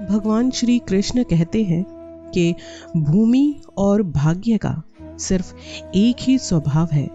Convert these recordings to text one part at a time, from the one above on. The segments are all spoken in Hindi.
भगवान श्री कृष्ण कहते हैं कि भूमि और भाग्य का सिर्फ एक ही स्वभाव है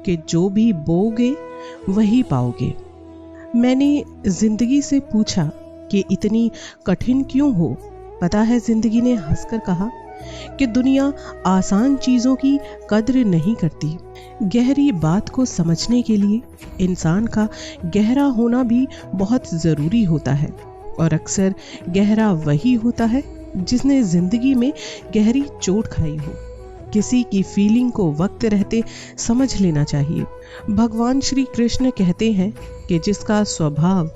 कि जो भी बोओगे वही पाओगे। मैंने जिंदगी से पूछा कि इतनी कठिन क्यों हो। पता है, जिंदगी ने हंसकर कहा कि दुनिया आसान चीजों की कद्र नहीं करती। गहरी बात को समझने के लिए इंसान का गहरा होना भी बहुत जरूरी होता है, और अक्सर गहरा वही होता है जिसने जिंदगी में गहरी चोट खाई हो। किसी की फीलिंग को वक्त रहते समझ लेना चाहिए। भगवान श्री कृष्ण कहते हैं कि जिसका स्वभाव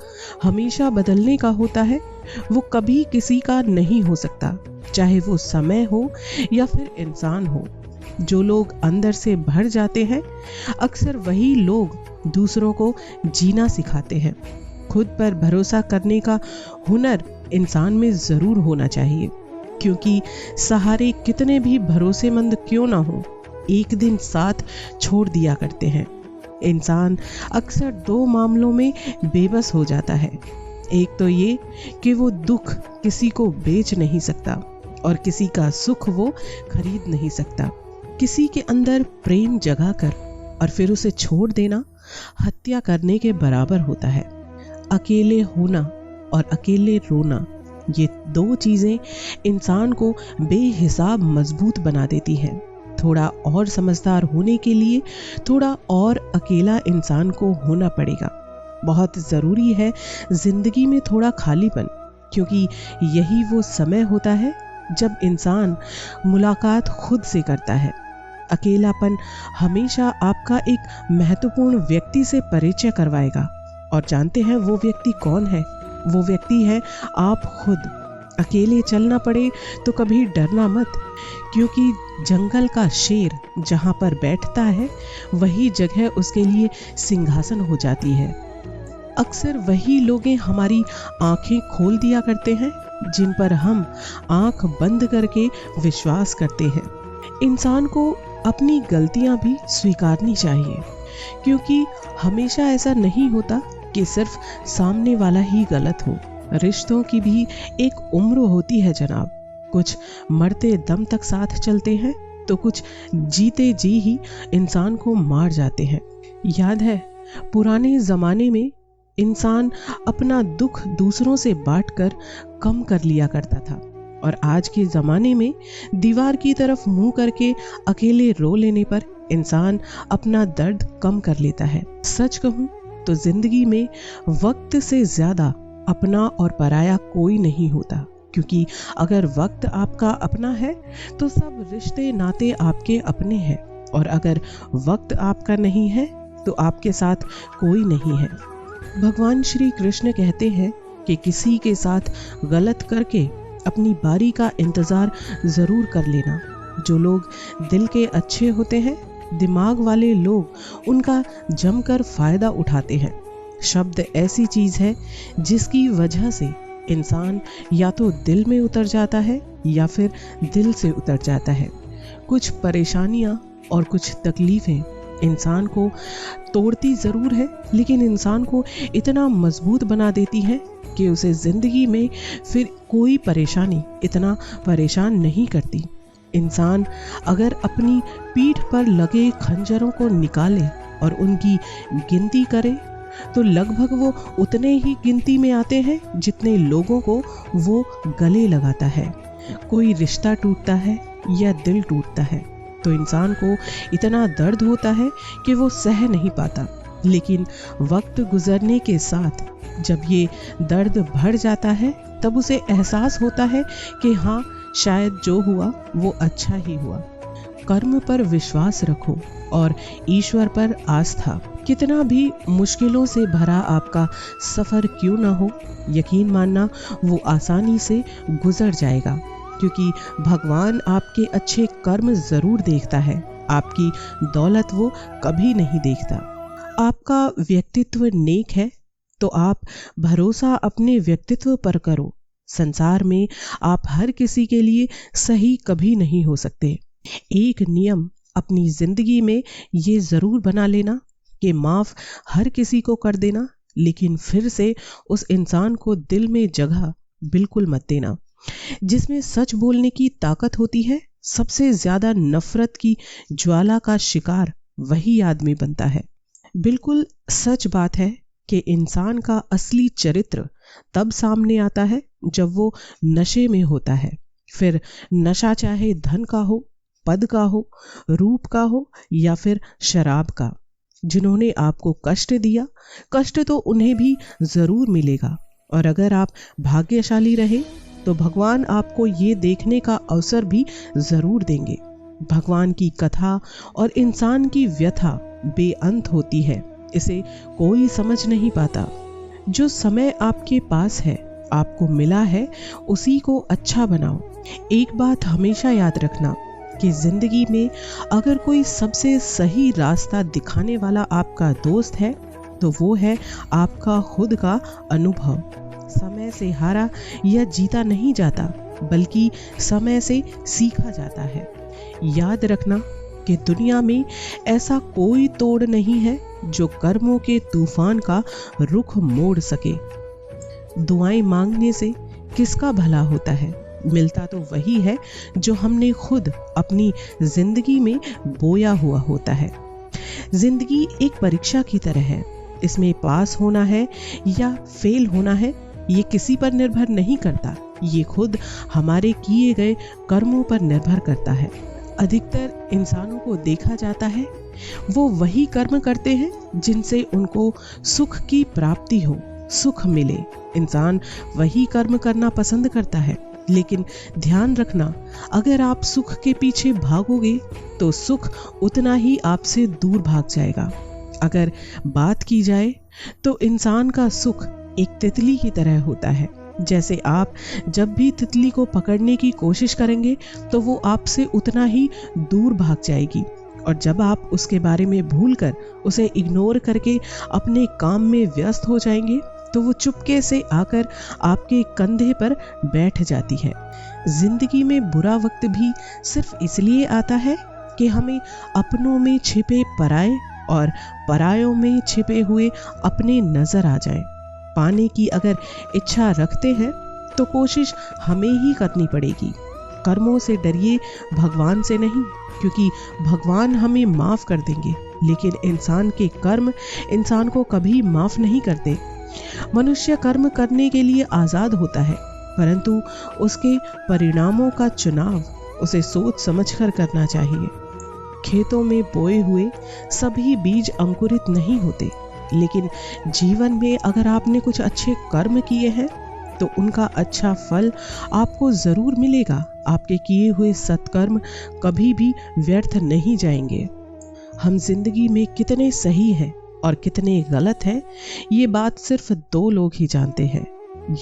हमेशा बदलने का होता है वो कभी किसी का नहीं हो सकता, चाहे वो समय हो या फिर इंसान हो। जो लोग अंदर से भर जाते हैं अक्सर वही लोग दूसरों को जीना सिखाते हैं। खुद पर भरोसा करने का हुनर इंसान में जरूर होना चाहिए, क्योंकि सहारे कितने भी भरोसेमंद क्यों ना हो, एक दिन साथ छोड़ दिया करते हैं। इंसान अक्सर दो मामलों में बेबस हो जाता है। एक तो ये कि वो दुख किसी को बेच नहीं सकता और किसी का सुख वो खरीद नहीं सकता। किसी के अंदर प्रेम जगा कर और फिर उसे छोड़ देना हत्या करने के बराबर होता है। अकेले होना और अकेले रोना, ये दो चीजें इंसान को बेहिसाब मजबूत बना देती हैं। थोड़ा और समझदार होने के लिए थोड़ा और अकेला इंसान को होना पड़ेगा। बहुत जरूरी है जिंदगी में थोड़ा खालीपन, क्योंकि यही वो समय होता है जब इंसान मुलाकात खुद से करता है। अकेलापन हमेशा आपका एक महत्वपूर्ण व्यक्ति से परिचय करवाएगा, और जानते हैं वो व्यक्ति कौन है? वो व्यक्ति है आप खुद। अकेले चलना पड़े तो कभी डरना मत, क्योंकि जंगल का शेर जहां पर बैठता है वही जगह उसके लिए सिंहासन हो जाती है। अक्सर वही लोग हमारी आंखें खोल दिया करते हैं जिन पर हम आंख बंद करके विश्वास करते हैं। इंसान को अपनी गलतियां भी स्वीकारनी चाहिए, क्योंकि हमेशा ऐसा नहीं होता कि सिर्फ सामने वाला ही गलत हो। रिश्तों की भी एक उम्र होती है जनाब। कुछ मरते दम तक साथ चलते हैं तो कुछ जीते जी ही इंसान को मार जाते हैं। याद है, पुराने जमाने में इंसान अपना दुख दूसरों से बांटकर कम कर लिया करता था, और आज के जमाने में दीवार की तरफ मुंह करके अकेले रो लेने पर इंसान अपना दर्द कम कर लेता है। सच कहूं तो जिंदगी में वक्त से ज्यादा अपना और पराया कोई नहीं होता, क्योंकि अगर वक्त आपका अपना है तो सब रिश्ते नाते आपके अपने हैं, और अगर वक्त आपका नहीं है तो आपके साथ कोई नहीं है। भगवान श्री कृष्ण कहते हैं कि किसी के साथ गलत करके अपनी बारी का इंतजार जरूर कर लेना। जो लोग दिल के अच्छे होते हैं, दिमाग वाले लोग उनका जमकर फायदा उठाते हैं। शब्द ऐसी चीज है जिसकी वजह से इंसान या तो दिल में उतर जाता है या फिर दिल से उतर जाता है। कुछ परेशानियां और कुछ तकलीफें इंसान को तोड़ती जरूर है, लेकिन इंसान को इतना मजबूत बना देती है कि उसे जिंदगी में फिर कोई परेशानी इतना परेशान नहीं करती। इंसान अगर अपनी पीठ पर लगे खंजरों को निकाले और उनकी गिनती करे तो लगभग वो उतने ही गिनती में आते हैं जितने लोगों को वो गले लगाता है। कोई रिश्ता टूटता है या दिल टूटता है तो इंसान को इतना दर्द होता है कि वो सह नहीं पाता, लेकिन वक्त गुजरने के साथ जब ये दर्द बढ़ जाता है तब उसे एहसास होता है कि हाँ, शायद जो हुआ वो अच्छा ही हुआ। कर्म पर विश्वास रखो और ईश्वर पर आस्था। कितना भी मुश्किलों से भरा आपका सफर क्यों ना हो, यकीन मानना वो आसानी से गुजर जाएगा, क्योंकि भगवान आपके अच्छे कर्म जरूर देखता है, आपकी दौलत वो कभी नहीं देखता। आपका व्यक्तित्व नेक है तो आप भरोसा अपने व्यक्तित्व पर करो। संसार में आप हर किसी के लिए सही कभी नहीं हो सकते। एक नियम अपनी जिंदगी में ये जरूर बना लेना कि माफ हर किसी को कर देना, लेकिन फिर से उस इंसान को दिल में जगह बिल्कुल मत देना। जिसमें सच बोलने की ताकत होती है, सबसे ज्यादा नफरत की ज्वाला का शिकार वही आदमी बनता है। बिल्कुल सच बात है कि इंसान का असली चरित्र तब सामने आता है जब वो नशे में होता है। फिर नशा चाहे धन का हो, पद का हो, रूप का हो या फिर शराब का। जिन्होंने आपको कष्ट दिया, कष्ट तो उन्हें भी जरूर मिलेगा। और अगर आप भाग्यशाली रहे तो भगवान आपको ये देखने का अवसर भी जरूर देंगे। भगवान की कथा और इंसान की व्यथा बेअंत होती है, इसे कोई समझ नहीं पाता। जो समय आपके पास है, आपको मिला है, उसी को अच्छा बनाओ। एक बात हमेशा याद रखना कि जिंदगी में अगर कोई सबसे सही रास्ता दिखाने वाला आपका दोस्त है तो वो है आपका खुद का अनुभव। समय से हारा या जीता नहीं जाता, बल्कि समय से सीखा जाता है। याद रखना कि दुनिया में ऐसा कोई तोड़ नहीं है जो कर्मों के तूफान का रुख मोड़ सके। दुआएं मांगने से किसका भला होता है? मिलता तो वही है जो हमने खुद अपनी जिंदगी में बोया हुआ होता है। जिंदगी एक परीक्षा की तरह है। इसमें पास होना है या फेल होना है, ये किसी पर निर्भर नहीं करता। ये खुद हमारे किए गए कर्मों पर निर्भर करता है। अधिकतर इंसानों को देखा जाता है वो वही कर्म करते हैं जिनसे उनको सुख की प्राप्ति हो, सुख मिले। इंसान वही कर्म करना पसंद करता है। लेकिन ध्यान रखना, अगर आप सुख के पीछे भागोगे तो सुख उतना ही आपसे दूर भाग जाएगा। अगर बात की जाए तो इंसान का सुख एक तितली की तरह होता है। जैसे आप जब भी तितली को पकड़ने की कोशिश करेंगे तो वो आपसे उतना ही दूर भाग जाएगी, और जब आप उसके बारे में भूलकर उसे इग्नोर करके अपने काम में व्यस्त हो जाएंगे तो वो चुपके से आकर आपके कंधे पर बैठ जाती है। जिंदगी में बुरा वक्त भी सिर्फ इसलिए आता है कि हमें अपनों में छिपे पराये और परायों में छिपे हुए अपने नजर आ जाएं। पाने की अगर इच्छा रखते हैं तो कोशिश हमें ही करनी पड़ेगी। कर्मों से डरिए, भगवान से नहीं, क्योंकि भगवान हमें माफ कर देंगे, लेकिन इंसान के कर्म इंसान को कभी माफ नहीं करते। मनुष्य कर्म करने के लिए आजाद होता है, परंतु उसके परिणामों का चुनाव उसे सोच समझकर करना चाहिए। खेतों में बोए हुए सभी बीज अंकुरित नहीं होते, लेकिन जीवन में अगर आपने कुछ अच्छे कर्म किए हैं तो उनका अच्छा फल आपको जरूर मिलेगा। आपके किए हुए सत्कर्म कभी भी व्यर्थ नहीं जाएंगे। हम जिंदगी में कितने सही हैं और कितने गलत हैं, ये बात सिर्फ दो लोग ही जानते हैं,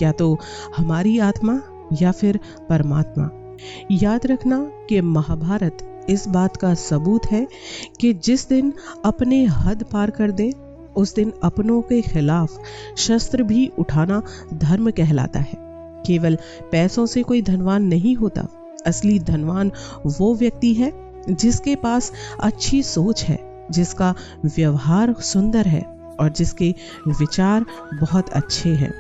या तो हमारी आत्मा या फिर परमात्मा। याद रखना कि महाभारत इस बात का सबूत है कि जिस दिन अपने हद पार कर दे उस दिन अपनों के खिलाफ शस्त्र भी उठाना धर्म कहलाता है। केवल पैसों से कोई धनवान नहीं होता। असली धनवान वो व्यक्ति है जिसके पास अच्छी सोच है, जिसका व्यवहार सुंदर है और जिसके विचार बहुत अच्छे हैं।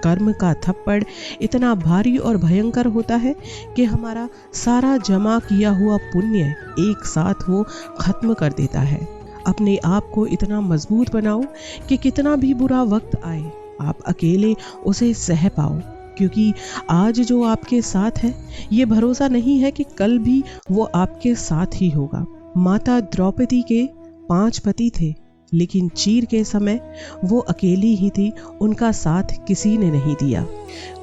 कर्म का थप्पड़ इतना भारी और भयंकर होता है कि हमारा सारा जमा किया हुआ पुण्य एक साथ वो खत्म कर देता है। अपने आप को इतना मजबूत बनाओ कि कितना भी बुरा वक्त आए आप अकेले उसे सह पाओ, क्योंकि आज जो आपके साथ है ये भरोसा नहीं है कि कल भी वो आपके साथ ही होगा। माता द्रौपदी के 5 पति थे, लेकिन चीर के समय वो अकेली ही थी, उनका साथ किसी ने नहीं दिया।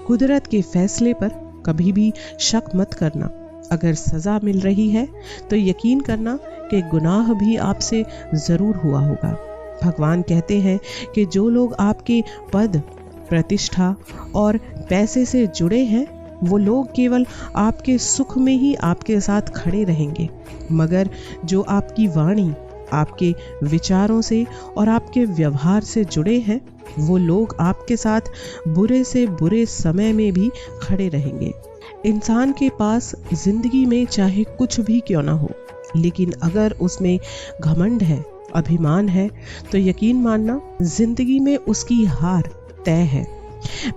कुदरत के फैसले पर कभी भी शक मत करना। अगर सजा मिल रही है तो यकीन करना कि गुनाह भी आपसे जरूर हुआ होगा। भगवान कहते हैं कि जो लोग आपके पद, प्रतिष्ठा और पैसे से जुड़े हैं वो लोग केवल आपके सुख में ही आपके साथ खड़े रहेंगे, मगर जो आपकी वाणी, आपके विचारों से और आपके व्यवहार से जुड़े हैं वो लोग आपके साथ बुरे से बुरे समय में भी खड़े रहेंगे। इंसान के पास जिंदगी में चाहे कुछ भी क्यों ना हो, लेकिन अगर उसमें घमंड है, अभिमान है, तो यकीन मानना जिंदगी में उसकी हार तय है।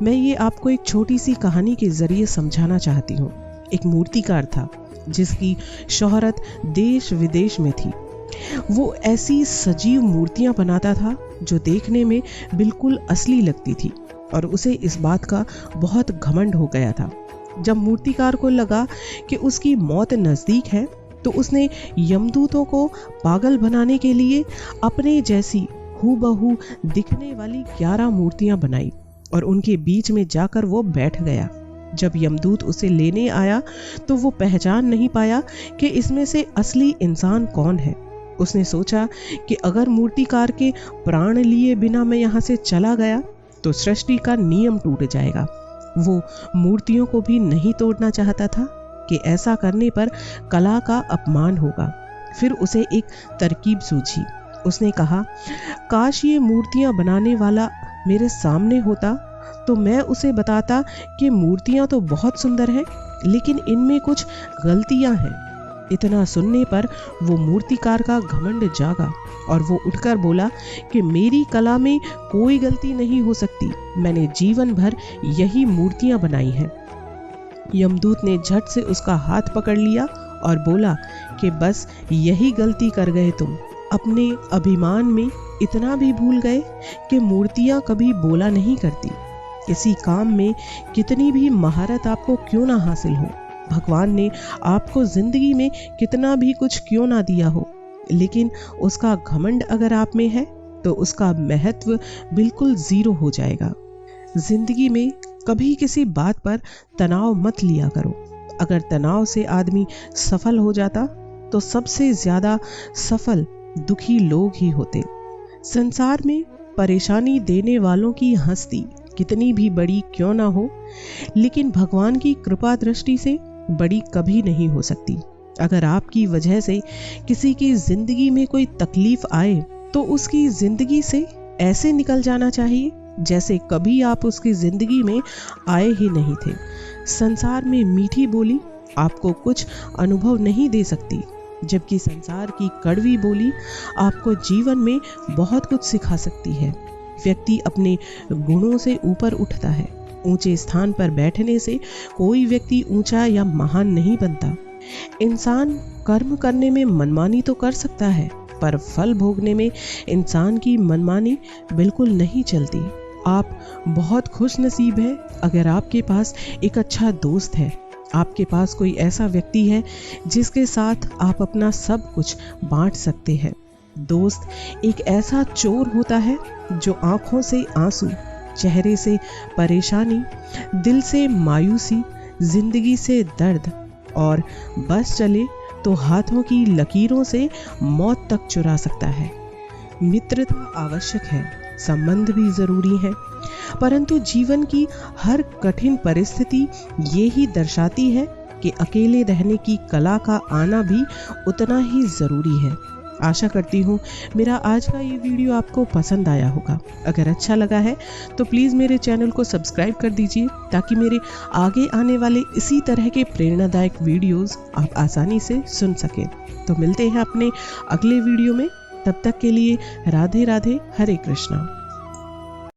मैं ये आपको एक छोटी सी कहानी के जरिए समझाना चाहती हूँ। एक मूर्तिकार था जिसकी शोहरत देश विदेश में थी। वो ऐसी सजीव मूर्तियां बनाता था जो देखने में बिल्कुल असली लगती थी और उसे इस बात का बहुत घमंड हो गया था। जब मूर्तिकार को लगा कि उसकी मौत नजदीक है तो उसने यमदूतों को पागल बनाने के लिए अपने जैसी हूबहू दिखने वाली 11 मूर्तियां बनाई और उनके बीच में जाकर वो बैठ गया। जब यमदूत उसे लेने आया तो वो पहचान नहीं पाया कि इसमें से असली इंसान कौन है। उसने सोचा कि अगर मूर्तिकार के प्राण लिए बिना मैं यहाँ से चला गया तो सृष्टि का नियम टूट जाएगा। वो मूर्तियों को भी नहीं तोड़ना चाहता था कि ऐसा करने पर कला का अपमान होगा। फिर उसे एक तरकीब सूझी। उसने कहा, काश ये मूर्तियां बनाने वाला मेरे सामने होता तो मैं उसे बताता कि मूर्तियां तो बहुत सुंदर हैं, लेकिन इनमें कुछ गलतियां हैं। इतना सुनने पर वो मूर्तिकार का घमंड जागा और वो उठकर बोला कि मेरी कला में कोई गलती नहीं हो सकती, मैंने जीवन भर यही मूर्तियां बनाई हैं। यमदूत ने झट से उसका हाथ पकड़ लिया और बोला कि बस यही गलती कर गए तुम। अपने अभिमान में इतना भी भूल गए कि मूर्तियां कभी बोला नहीं करती। किसी काम में कितनी भी महारत आपको क्यों ना हासिल हो, भगवान ने आपको जिंदगी में कितना भी कुछ क्यों ना दिया हो, लेकिन उसका घमंड अगर आप में है तो उसका महत्व बिल्कुल जीरो हो जाएगा। जिंदगी में कभी किसी बात पर तनाव मत लिया करो। अगर तनाव से आदमी सफल हो जाता तो सबसे ज्यादा सफल दुखी लोग ही होते। संसार में परेशानी देने वालों की हस्ती कितनी भी बड़ी क्यों ना हो, लेकिन भगवान की कृपा दृष्टि से बड़ी कभी नहीं हो सकती। अगर आपकी वजह से किसी की जिंदगी में कोई तकलीफ आए तो उसकी जिंदगी से ऐसे निकल जाना चाहिए जैसे कभी आप उसकी जिंदगी में आए ही नहीं थे। संसार में मीठी बोली आपको कुछ अनुभव नहीं दे सकती, जबकि संसार की कड़वी बोली आपको जीवन में बहुत कुछ सिखा सकती है। व्यक्ति अपने गुणों से ऊपर उठता है। ऊंचे स्थान पर बैठने से कोई व्यक्ति ऊंचा या महान नहीं बनता। इंसान कर्म करने में मनमानी तो कर सकता है, पर फल भोगने में इंसान की मनमानी बिल्कुल नहीं चलती। आप बहुत खुश नसीब है अगर आपके पास एक अच्छा दोस्त है, आपके पास कोई ऐसा व्यक्ति है जिसके साथ आप अपना सब कुछ बांट सकते हैं। दोस्त एक ऐसा चोर होता है जो आंखों से आंसू, चेहरे से परेशानी, दिल से मायूसी, जिंदगी से दर्द और बस चले तो हाथों की लकीरों से मौत तक चुरा सकता है। मित्रता आवश्यक है, संबंध भी जरूरी है, परंतु जीवन की हर कठिन परिस्थिति ये ही दर्शाती है कि अकेले रहने की कला का आना भी उतना ही जरूरी है। आशा करती हूँ मेरा आज का ये वीडियो आपको पसंद आया होगा। अगर अच्छा लगा है तो प्लीज़ मेरे चैनल को सब्सक्राइब कर दीजिए ताकि मेरे आगे आने वाले इसी तरह के प्रेरणादायक वीडियोस आप आसानी से सुन सकें। तो मिलते हैं अपने अगले वीडियो में, तब तक के लिए राधे राधे, हरे कृष्णा।